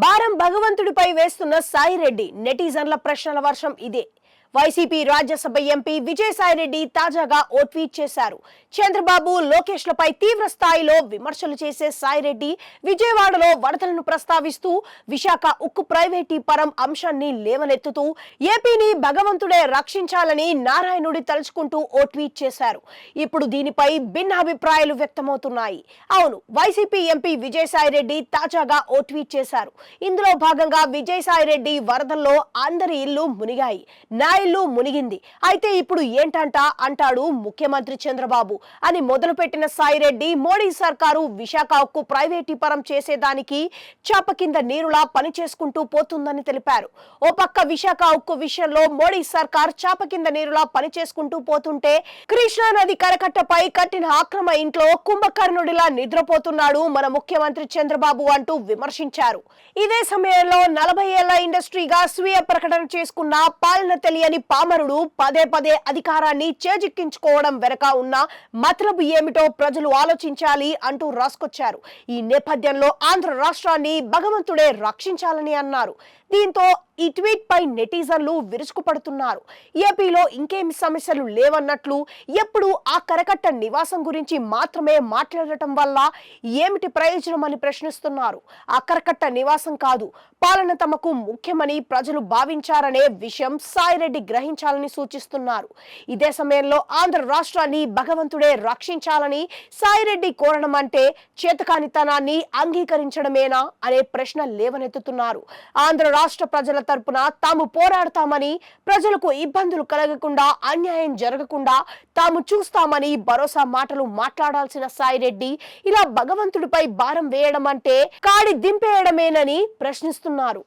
భారం భగవంతుడిపై వేస్తున్న సాయిరెడ్డి నెటిజన్ల ప్రశ్నల వర్షం ఇదే. వైసీపీ రాజ్యసభ ఎంపీ విజయసాయిరెడ్డి తాజాగా ఓ ట్వీట్ చేశారు. చంద్రబాబు, లోకేష్లపై తీవ్ర స్థాయిలో విమర్శలు చేసే సాయిరెడ్డి విజయవాడలో వరదలను ప్రస్తావిస్తూ విశాఖ ఉక్కు ప్రైవేటీకరణ అంశాన్ని లేవనెత్తుతూ ఏపీని భగవంతుడే రక్షించాలని నారాయణుడి తలుచుకుంటూ ఓ ట్వీట్ చేశారు. ఇప్పుడు దీనిపై భిన్నాభిప్రాయాలు వ్యక్తమవుతున్నాయి. అవును, వైసీపీ ఎంపీ విజయసాయిరెడ్డి తాజాగా ఓ ట్వీట్ చేశారు. ఇందులో భాగంగా విజయసాయిరెడ్డి వరదల్లో అందరి ఇల్లు మునిగాయి, నా ఇల్లు మునిగింది, అయితే ఇప్పుడు ఏంటంట అంటాడు ముఖ్యమంత్రి చంద్రబాబు అని మొదలుపెట్టిన సాయిరెడ్డి, మోడీ సర్కారు విశాఖ ఉక్కు ప్రైవేటీకరణ చేసేదానికి చాప కింద నీరులా పనిచేసుకుంటూ పోతుందని తెలిపారు. ఓ పక్క విశాఖ ఉక్కు విషయంలో మోడీ సర్కార్ చాప కింద నీరులా పనిచేసుకుంటూ పోతుంటే, కృష్ణా నది కరకట్టపై కట్టిన అక్రమ ఇంట్లో కుంభకర్ణుడిలా నిద్రపోతున్నాడు మన ముఖ్యమంత్రి చంద్రబాబు అంటూ విమర్శించారు. ఇదే సమయంలో 40 ఏళ్ల ఇండస్ట్రీగా స్వీయ ప్రకటన చేసుకున్న పాలన తెలియని పామరుడు పదే పదే అధికారాన్ని చేజిక్కించుకోవడం వెనక ఉన్న మతలబు ఏమిటో ప్రజలు ఆలోచించాలి అంటూ రాసుకొచ్చారు. ఈ నేపథ్యంలో ఆంధ్ర రాష్ట్రాన్ని భగవంతుడే రక్షించాలని అన్నారు. దీంతో ఈ ట్వీట్ పై నెటిజన్లు విరుచుకుపడుతున్నారు. ఏపీలో ఇంకేమి సమస్యలు లేవన్నట్లు ఎప్పుడు ఆ కరకట్ట నివాసం గురించి మాత్రమే మాట్లాడటం వల్ల ఏమిటి ప్రయోజనం అని ప్రశ్నిస్తున్నారు. ఆ కరకట్ట నివాసం కాదు, పాలన తమకు ముఖ్యమని ప్రజలు భావించారనే విషయం సాయిరెడ్డి గ్రహించాలని సూచిస్తున్నారు. ఇదే సమయంలో ఆంధ్ర రాష్ట్రాన్ని భగవంతుడే రక్షించాలని సాయిరెడ్డి కోరడం అంటే చేతకానితనాన్ని అంగీకరించడమేనా అనే ప్రశ్న లేవనెత్తుతున్నారు. ఆంధ్ర రాష్ట్ర ప్రజల తరపున తాము పోరాడతామని, ప్రజలకు ఇబ్బందులు కలగకుండా, అన్యాయం జరగకుండా తాము చూస్తామని భరోసా మాటలు మాట్లాడాల్సిన సాయిరెడ్డి ఇలా భగవంతుడిపై భారం వేయడం అంటే కాడి దింపేయడమేనని ప్రశ్నిస్తున్నారు.